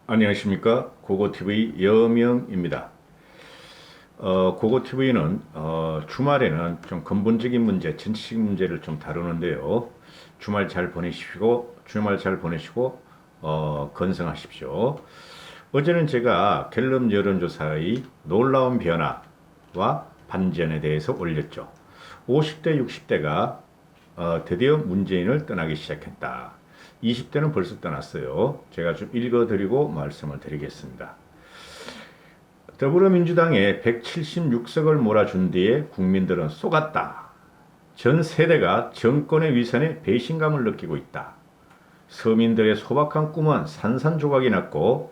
안녕하십니까. 고고TV 여명입니다. 고고TV는 주말에는 좀 근본적인 문제, 정치적 문제를 좀 다루는데요. 주말 잘 보내시고, 건승하십시오. 어제는 제가 갤럽 여론조사의 놀라운 변화와 반전에 대해서 올렸죠. 50대, 60대가 드디어 문재인을 떠나기 시작했다. 20대는 벌써 떠났어요. 제가 좀 읽어드리고 말씀을 드리겠습니다. 더불어민주당에 176석을 몰아준 뒤에 국민들은 쏘갔다. 전 세대가 정권의 위선에 배신감을 느끼고 있다. 서민들의 소박한 꿈은 산산조각이 났고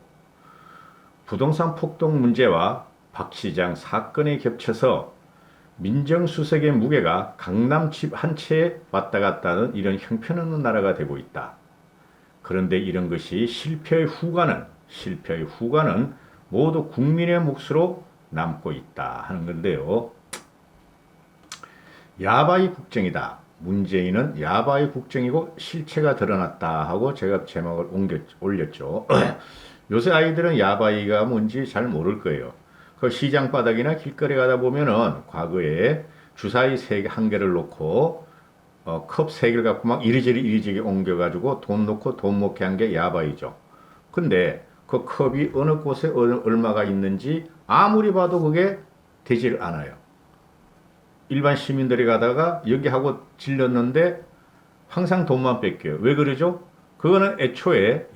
부동산 폭등 문제와 박 시장 사건에 겹쳐서 민정수석의 무게가 강남 집 한 채에 왔다 갔다 하는 이런 형편없는 나라가 되고 있다. 그런데 이런 것이 실패의 후과는 모두 국민의 몫으로 남고 있다 하는 건데요. 야바이 국정이다. 문재인은 야바이 국정이고 실체가 드러났다 하고 제가 제목을 올렸죠. 요새 아이들은 야바이가 뭔지 잘 모를 거예요. 그 시장 바닥이나 길거리 가다 보면은 과거에 주사위 한 개를 놓고 컵 세 개를 갖고 막 이리저리 옮겨가지고 돈 넣고 돈 먹게 한 게 야바이죠. 근데 그 컵이 어느 곳에 얼마가 있는지 아무리 봐도 그게 되질 않아요. 일반 시민들이 가다가 여기 하고 질렀는데 항상 돈만 뺏겨요. 왜 그러죠? 그거는 애초에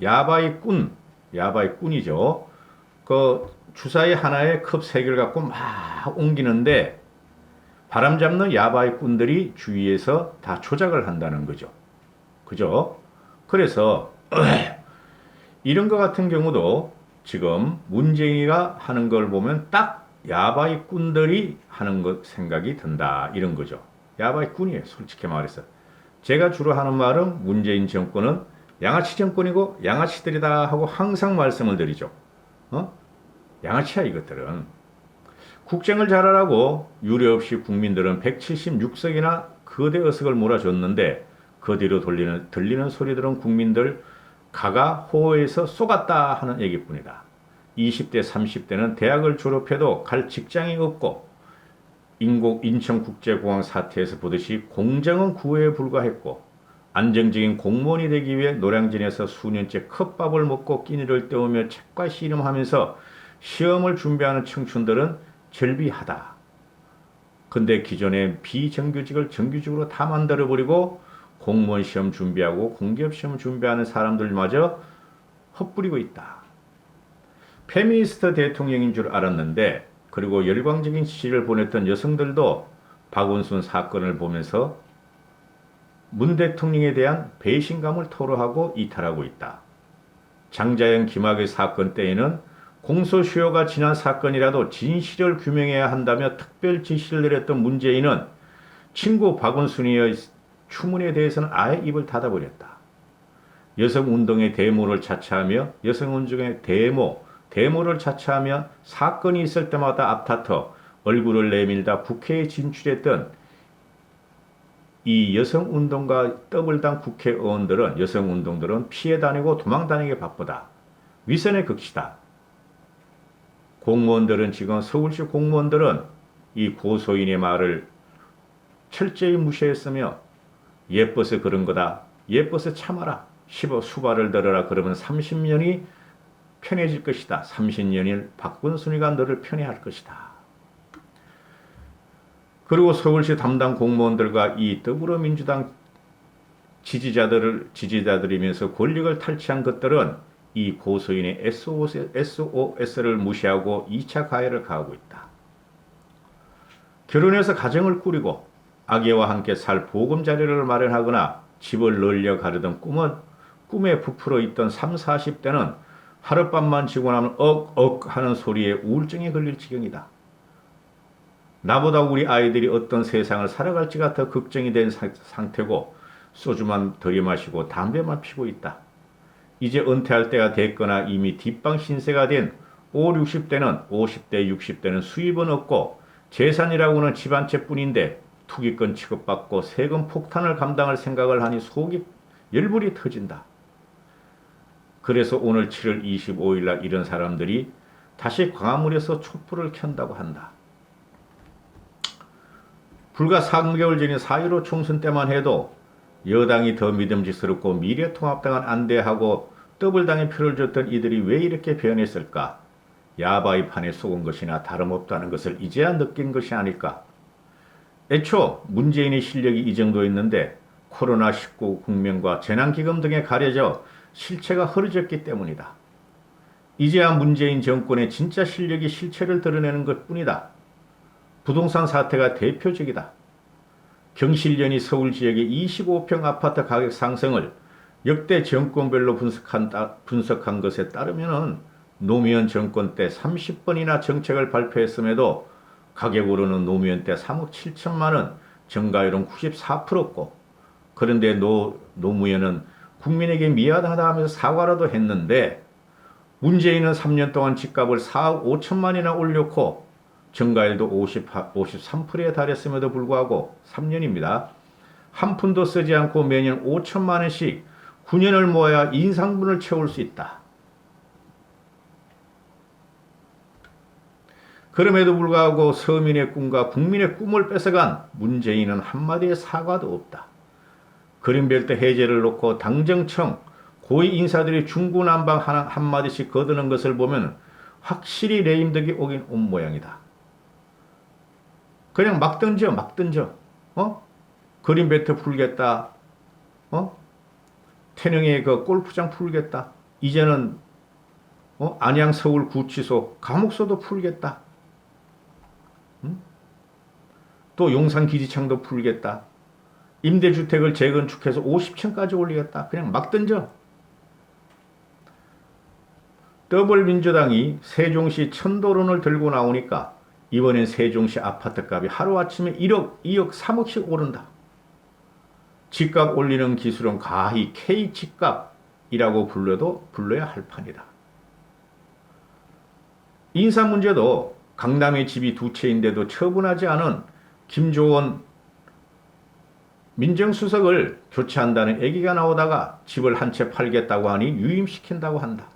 야바이꾼이죠. 그 주사위 하나에 컵 세 개를 갖고 막 옮기는데 바람 잡는 야바이꾼들이 주위에서 다 조작을 한다는 거죠. 그죠? 그래서 이런 것 같은 경우도 지금 문재인이가 하는 걸 보면 딱 야바이꾼들이 하는 것 생각이 든다. 이런 거죠. 야바이꾼이에요. 솔직히 말해서. 제가 주로 하는 말은 문재인 정권은 양아치 정권이고 양아치들이다 하고 항상 말씀을 드리죠. 양아치야 이것들은. 국정을 잘하라고 유례없이 국민들은 176석이나 거대 의석을 몰아줬는데 그 뒤로 들리는 소리들은 국민들 가가 호호에서 쏘갔다 하는 얘기뿐이다. 20대, 30대는 대학을 졸업해도 갈 직장이 없고 인천국제공항 사태에서 보듯이 공정은 구애에 불과했고 안정적인 공무원이 되기 위해 노량진에서 수년째 컵밥을 먹고 끼니를 때우며 책과 씨름하면서 시험을 준비하는 청춘들은 절비하다. 근데 기존의 비정규직을 정규직으로 다 만들어버리고 공무원 시험 준비하고 공기업 시험 준비하는 사람들마저 헛부리고 있다. 페미니스트 대통령인 줄 알았는데 그리고 열광적인 지지를 보냈던 여성들도 박원순 사건을 보면서 문 대통령에 대한 배신감을 토로하고 이탈하고 있다. 장자연 김학의 사건 때에는 공소시효가 지난 사건이라도 진실을 규명해야 한다며 특별 지시를 내렸던 문재인은 친구 박원순이의 추문에 대해서는 아예 입을 닫아버렸다. 여성운동의 데모를 자처하며 여성운동의 데모를 자처하며 사건이 있을 때마다 앞다퉈 얼굴을 내밀다 국회에 진출했던 이 여성운동과 더블당 여성운동들은 피해 다니고 도망 다니기 바쁘다. 위선의 극치다. 서울시 공무원들은 이 고소인의 말을 철저히 무시했으며 예뻐서 그런 거다. 예뻐서 참아라. 수발을 들어라. 그러면 30년이 편해질 것이다. 30년일 박원순이가 너를 편애할 것이다. 그리고 서울시 담당 공무원들과 이 더불어민주당 지지자들이면서 권력을 탈취한 것들은 이 고소인의 SOS를 무시하고 2차 가해를 가하고 있다. 결혼해서 가정을 꾸리고 아기와 함께 살 보금자리를 마련하거나 집을 늘려 가려던 꿈에 부풀어 있던 30, 40대는 하룻밤만 지고 나면 억억 하는 소리에 우울증에 걸릴 지경이다. 나보다 우리 아이들이 어떤 세상을 살아갈지가 더 걱정이 된 상태고 소주만 들이마시고 담배만 피고 있다. 이제 은퇴할 때가 됐거나 이미 뒷방 신세가 된 5, 60대는 50대, 60대는 수입은 없고 재산이라고는 집 한 채뿐인데 투기권 취급받고 세금 폭탄을 감당할 생각을 하니 속이 열불이 터진다. 그래서 오늘 7월 25일 날 이런 사람들이 다시 광화문에서 촛불을 켠다고 한다. 불과 3개월 전인 4.15 총선 때만 해도 여당이 더 믿음직스럽고 미래통합당은 안돼하고 더블당에 표를 줬던 이들이 왜 이렇게 변했을까? 야바이 판에 속은 것이나 다름없다는 것을 이제야 느낀 것이 아닐까? 애초 문재인의 실력이 이 정도였는데 코로나19 국면과 재난기금 등에 가려져 실체가 흐려졌기 때문이다. 이제야 문재인 정권의 진짜 실력이 실체를 드러내는 것뿐이다. 부동산 사태가 대표적이다. 경실련이 서울 지역의 25평 아파트 가격 상승을 역대 정권별로 분석한 것에 따르면 노무현 정권 때 30번이나 정책을 발표했음에도 가격 오르는 노무현 때 3억 7천만 원, 정가율은 94%고 그런데 노무현은 국민에게 미안하다 하면서 사과라도 했는데 문재인은 3년 동안 집값을 4억 5천만이나 올렸고 정가율도 53%에 달했음에도 불구하고 3년입니다. 한 푼도 쓰지 않고 매년 5천만 원씩 9년을 모아야 인상분을 채울 수 있다. 그럼에도 불구하고 서민의 꿈과 국민의 꿈을 뺏어간 문재인은 한마디의 사과도 없다. 그린벨트 해제를 놓고 당정청 고위 인사들이 중구난방 한마디씩 거드는 것을 보면 확실히 레임덕이 오긴 온 모양이다. 그냥 막 던져. 그린벨트 풀겠다. 태릉에 그 골프장 풀겠다. 이제는 안양 서울 구치소 감옥소도 풀겠다. 또 용산 기지창도 풀겠다. 임대주택을 재건축해서 50층까지 올리겠다. 그냥 막 던져. 더불민주당이 세종시 천도론을 들고 나오니까 이번엔 세종시 아파트값이 하루아침에 1억, 2억, 3억씩 오른다. 집값 올리는 기술은 가히 K집값이라고 불러야 할 판이다. 인사 문제도 강남에 집이 2채인데도 처분하지 않은 김조원 민정수석을 교체한다는 얘기가 나오다가 집을 한 채 팔겠다고 하니 유임시킨다고 한다.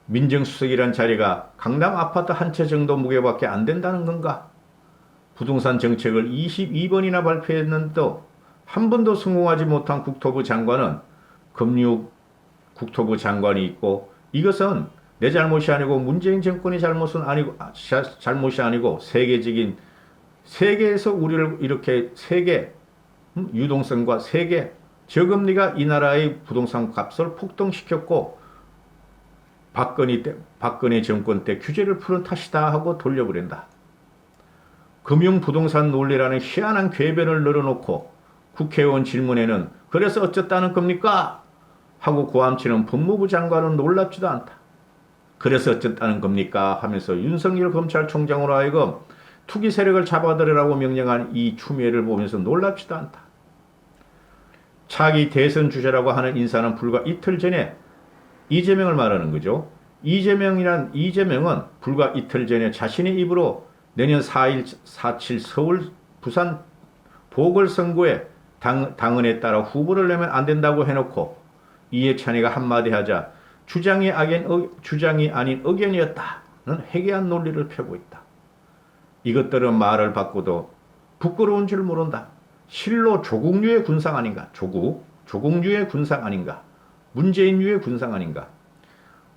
민정수석이란 자리가 강남 아파트 한 채 정도 무게밖에 안 된다는 건가? 부동산 정책을 22번이나 발표했는데도 한 번도 성공하지 못한 국토부 장관은 금융 국토부 장관이 있고 이것은 내 잘못이 아니고 문재인 정권의 잘못이 아니고 세계에서 우리를 이렇게 유동성과 세계 저금리가 이 나라의 부동산 값을 폭등시켰고 박근혜 정권 때 규제를 푸는 탓이다 하고 돌려버린다. 금융부동산 논리라는 희한한 궤변을 늘어놓고 국회의원 질문에는 그래서 어쨌다는 겁니까? 하고 고함치는 법무부 장관은 놀랍지도 않다. 그래서 어쨌다는 겁니까? 하면서 윤석열 검찰총장으로 하여금 투기 세력을 잡아들으라고 명령한 이 추미애를 보면서 놀랍지도 않다. 차기 대선 주자라고 하는 인사는 불과 이틀 전에 이재명을 말하는 거죠. 이재명은 불과 이틀 전에 자신의 입으로 내년 4.7 서울 부산 보궐선거에 당헌에 따라 후보를 내면 안 된다고 해놓고 이해찬이가 한마디 하자 주장이 아닌 의견이었다는 해괴한 논리를 펴고 있다. 이것들은 말을 바꿔도 부끄러운 줄 모른다. 실로 조국류의 군상 아닌가? 조국류의 군상 아닌가? 문재인류의 군상 아닌가?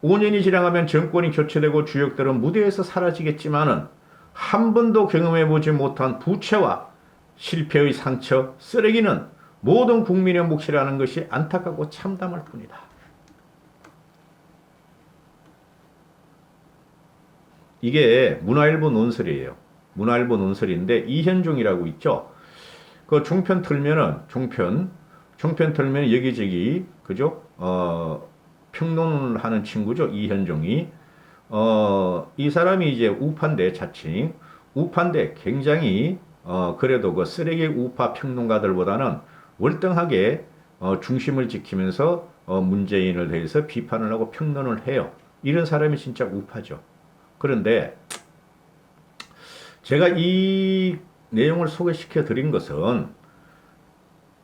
5년이 지나가면 정권이 교체되고 주역들은 무대에서 사라지겠지만은 한 번도 경험해보지 못한 부채와 실패의 상처, 쓰레기는 모든 국민의 몫이라는 것이 안타깝고 참담할 뿐이다. 이게 문화일보 논설이에요. 문화일보 논설인데 이현종이라고 있죠. 그 종편 틀면은 여기저기 그죠? 평론을 하는 친구죠. 이현종이. 이 사람이 이제 우파인데 자칭 우파인데 굉장히 그래도 그 쓰레기 우파 평론가들보다는 월등하게 중심을 지키면서 문재인을 대해서 비판을 하고 평론을 해요. 이런 사람이 진짜 우파죠. 그런데 제가 이 내용을 소개시켜 드린 것은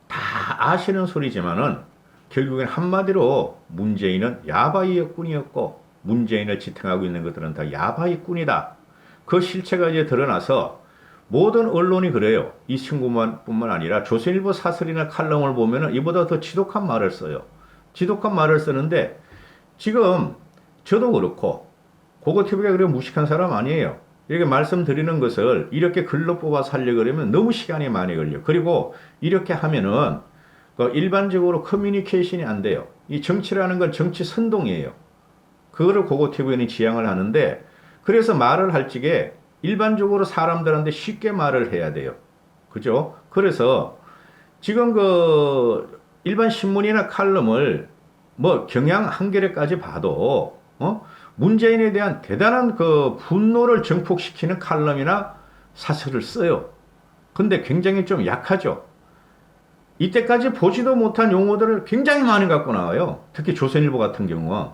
다 아시는 소리지만은 결국엔 한마디로 문재인은 야바이꾼이었고 문재인을 지탱하고 있는 것들은 다 야바이꾼이다. 그 실체가 이제 드러나서 모든 언론이 그래요. 이 친구뿐만 아니라 조선일보 사설이나 칼럼을 보면은 이보다 더 지독한 말을 써요. 지독한 말을 쓰는데 지금 저도 그렇고 고고TV가 그렇게 무식한 사람 아니에요. 이렇게 말씀드리는 것을 이렇게 글로 뽑아서 하려고 그러면 너무 시간이 많이 걸려. 그리고 이렇게 하면은 일반적으로 커뮤니케이션이 안 돼요. 이 정치라는 건 정치 선동이에요. 그거를 고고TV는 지향을 하는데 그래서 말을 할 적에 일반적으로 사람들한테 쉽게 말을 해야 돼요. 그죠? 그래서 지금 일반 신문이나 칼럼을 뭐 경향 한겨레까지 봐도 문재인에 대한 대단한 분노를 증폭시키는 칼럼이나 사설을 써요. 근데 굉장히 좀 약하죠. 이때까지 보지도 못한 용어들을 굉장히 많이 갖고 나와요. 특히 조선일보 같은 경우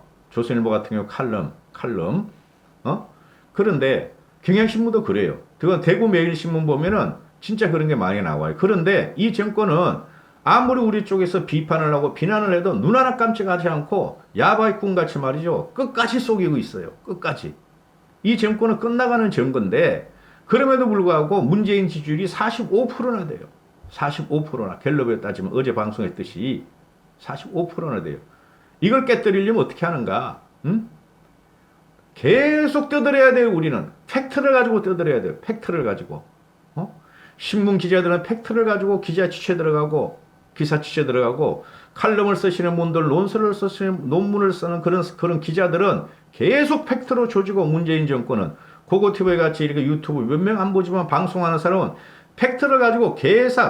칼럼. 그런데 경향신문도 그래요. 그건 대구 매일신문 보면은 진짜 그런 게 많이 나와요. 그런데 이 정권은 아무리 우리 쪽에서 비판을 하고 비난을 해도 눈 하나 깜짝하지 않고 야바이꾼 같이 말이죠. 끝까지 속이고 있어요. 끝까지. 이 정권은 끝나가는 정권인데 그럼에도 불구하고 문재인 지지율이 45%나 돼요. 45%나 갤럽에 따지면 어제 방송했듯이 45%나 돼요. 이걸 깨뜨리려면 어떻게 하는가? 응? 계속 떠들어야 돼요. 우리는 팩트를 가지고 떠들어야 돼요. 팩트를 가지고. 신문 기자들은 팩트를 가지고 기사 취재 들어가고 칼럼을 쓰시는 분들 논설을 쓰시는 논문을 쓰는 그런 기자들은 계속 팩트로 조지고 문재인 정권은 고고TV 같이 이렇게 유튜브 몇 명 안 보지만 방송하는 사람은 팩트를 가지고 계속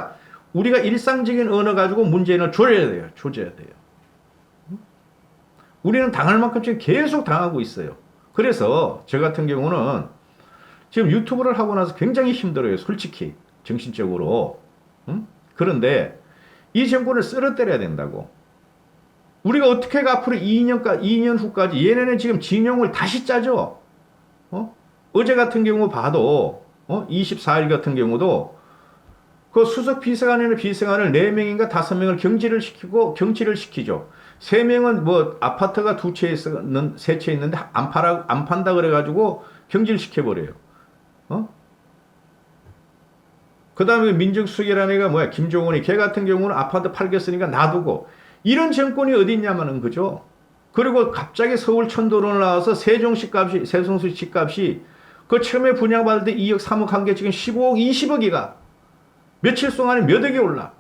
우리가 일상적인 언어 가지고 문재인을 조져야 돼요. 우리는 당할 만큼 지금 계속 당하고 있어요. 그래서 저 같은 경우는 지금 유튜브를 하고 나서 굉장히 힘들어요. 솔직히 정신적으로. 그런데 이 정권을 쓰러뜨려야 된다고. 우리가 어떻게 앞으로 2년 후까지 얘네는 지금 진영을 다시 짜죠. 어제 같은 경우 봐도 24일 같은 경우도 그 수석 비서관이나 비서관을 4명인가 5명을 경질을 시키죠. 3명은 뭐 아파트가 2채 있는 3채 있는데 안 판다 그래가지고 경질시켜버려요. 그 다음에 민정수석이라는 애가 뭐야? 김종원이 걔 같은 경우는 아파트 팔겠으니까 놔두고 이런 정권이 어디 있냐면은 그죠? 그리고 갑자기 서울 천도로 나와서 세종시 집값이 그 처음에 분양받을 때 2억 3억 한 게 지금 15억 20억이가 며칠 동안에 몇 억이 올라.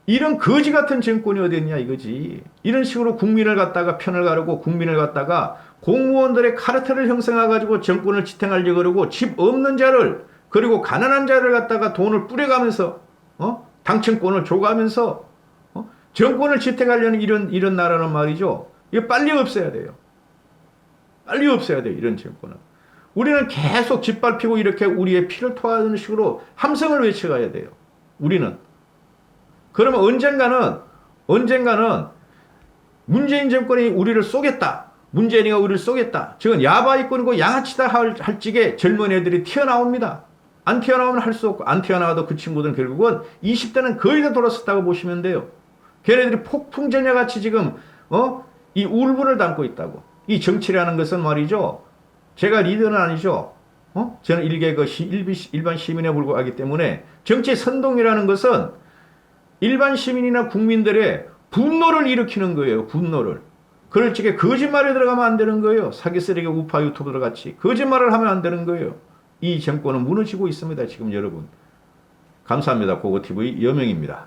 이런 거지 같은 정권이 어디 있냐 이거지. 이런 식으로 국민을 갖다가 편을 가르고 국민을 갖다가 공무원들의 카르텔을 형성해가지고 정권을 지탱하려고 그러고 집 없는 자를 그리고 가난한 자를 갖다가 돈을 뿌려가면서 당층권을 줘가면서 정권을 지탱하려는 이런 나라는 말이죠. 이거 빨리 없애야 돼요. 빨리 없애야 돼요. 이런 정권은. 우리는 계속 짓밟히고 이렇게 우리의 피를 토하는 식으로 함성을 외쳐가야 돼요. 우리는. 그러면 언젠가는 문재인 정권이 우리를 쏘겠다. 문재인이가 우리를 쏘겠다. 지금 야바이꾼이고 양아치다 할 적에 젊은 애들이 튀어나옵니다. 안 튀어나오면 할 수 없고 안 튀어나와도 그 친구들은 결국은 20대는 거의 다 돌아섰다고 보시면 돼요. 걔네들이 폭풍전야같이 지금 이 울분을 담고 있다고. 이 정치라는 것은 말이죠. 제가 리더는 아니죠. 저는 일반 시민에 불과하기 때문에 정치 선동이라는 것은 일반 시민이나 국민들의 분노를 일으키는 거예요. 분노를. 그럴 적에 거짓말에 들어가면 안 되는 거예요. 사기 쓰레기 우파 유튜버들 같이. 거짓말을 하면 안 되는 거예요. 이 정권은 무너지고 있습니다. 지금 여러분. 감사합니다. 고고TV 여명입니다.